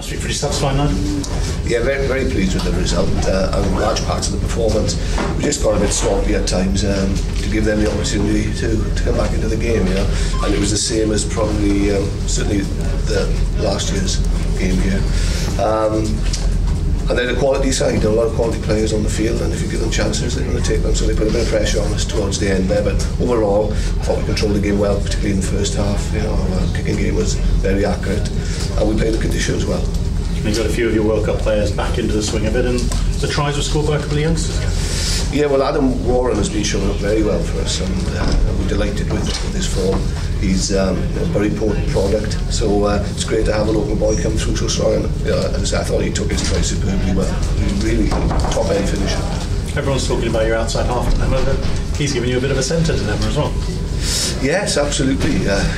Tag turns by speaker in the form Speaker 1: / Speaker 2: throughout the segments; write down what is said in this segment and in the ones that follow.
Speaker 1: Must be pretty satisfying, Nigel?
Speaker 2: Yeah, very, very pleased with the result and large parts of the performance. We just got a bit sloppy at times to give them the opportunity to come back into the game, you know. And it was the same as probably certainly the last year's game here. And they're a quality side, there are a lot of quality players on the field, and if you give them chances, they're going to take them. So they put a bit of pressure on us towards the end there. But overall, I thought we controlled the game well, particularly in the first half. You know, our kicking game was very accurate, and we played the conditions well.
Speaker 1: You've got a few of your World Cup players back into the swing of it, and the tries were scored by a couple of youngsters.
Speaker 2: Yeah, well, Adam Warren has been showing up very well for us, and we're delighted with his form. He's a very important product, so it's great to have a local boy come through so strong. As I thought he took his try superbly well. Really top end finisher.
Speaker 1: Everyone's talking about your outside half dilemma, but he's giving you a bit of a centre dilemma as well.
Speaker 2: Yes, absolutely.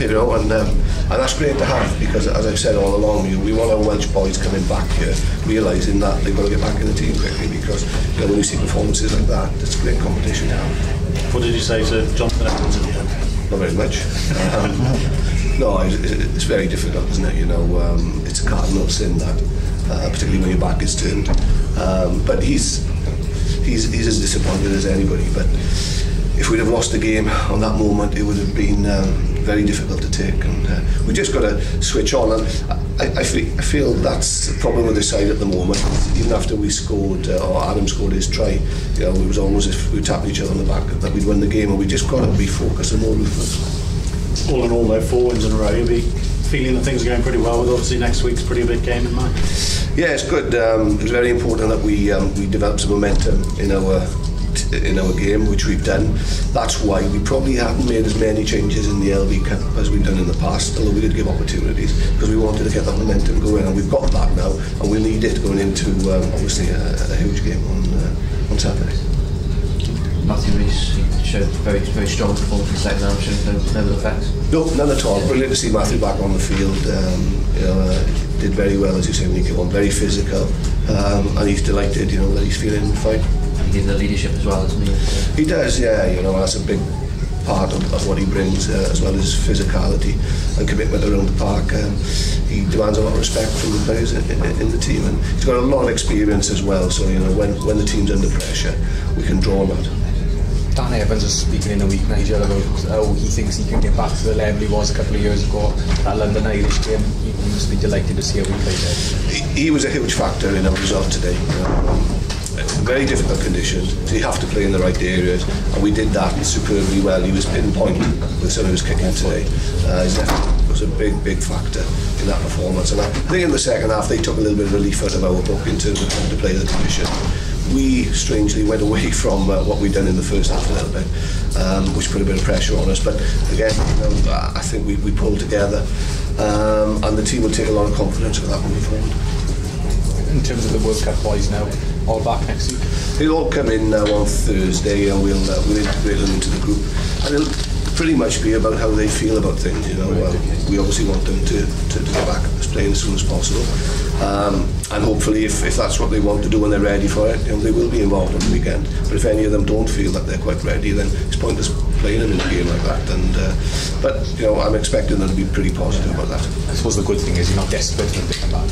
Speaker 2: You know, and that's great to have, because as I've said all along, we want our Welsh boys coming back here, realising that they've got to get back in the team quickly, because you know, when you see performances like that, it's great competition to have.
Speaker 1: What did you say to Jonathan Evans at the end?
Speaker 2: Not very much. No, it's very difficult, isn't it? You know, it's a cardinal sin that, particularly when your back is turned. But he's as disappointed as anybody. But if we'd have lost the game on that moment, it would have been very difficult to take. And we just got to switch on. And I feel that's the problem with the side at the moment. Even after we scored, or Adam scored his try, you know, it was almost as if we were tapping each other on the back that we'd won the game, and we just got to be focused and more ruthless.
Speaker 1: All in all, though, 4 wins in a row, you'll be feeling that things are going pretty well, with obviously next week's pretty big game in mind.
Speaker 2: Yeah, it's good. It was very important that we developed some momentum in our game, which we've done. That's why we probably haven't made as many changes in the LV Cup as we've done in the past, although we did give opportunities, because we wanted to get that momentum going, and we've got that now, and we'll need it going into obviously a huge game on Saturday.
Speaker 3: Matthew Rees showed very strong performance in the second half. Showed no effects.
Speaker 2: No, none at all. Brilliant to see Matthew back on the field. You know, did very well, as you say, when he came on. Very physical, and he's delighted. You know, that he's feeling fine.
Speaker 3: He gives the leadership as well, doesn't he?
Speaker 2: He does, yeah. You know, that's a big part of what he brings, as well as physicality and commitment around the park. He demands a lot of respect from the players in the team, and he's got a lot of experience as well. So you know, when the team's under pressure, we can draw on that.
Speaker 4: Dan Evans was speaking in a week, Nigel, about how he thinks he can get back to the level he was a couple of years ago. That London Irish game, he must be delighted to see how we played there.
Speaker 2: He was a huge factor in our result today. Very difficult conditions, so you have to play in the right areas, and we did that superbly well. He was pinpoint with some of his kicking today. He definitely was a big factor in that performance, and I think in the second half they took a little bit of relief out of our book in terms of having to play the condition. We strangely went away from what we'd done in the first half a little bit, which put a bit of pressure on us. But again, you know, I think we pulled together, and the team will take a lot of confidence with that moving forward.
Speaker 4: In terms of the World Cup boys now, all back next week?
Speaker 2: They'll all come in now on Thursday, and we'll integrate them into the group. And it'll pretty much be about how they feel about things. You know, we obviously want them to get back as playing as soon as possible. And hopefully, if that's what they want to do and they're ready for it, you know, they will be involved on the weekend. But if any of them don't feel that they're quite ready, then it's pointless playing them in a game like that. And but you know, I'm expecting them to be pretty positive about that.
Speaker 4: I suppose the good thing is you're not desperate for them to come back.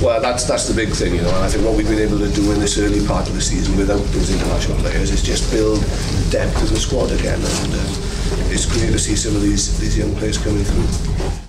Speaker 2: Well, that's the big thing, you know. And I think what we've been able to do in this early part of the season without those international players is just build depth of the squad again. And it's great to see some of these young players coming through.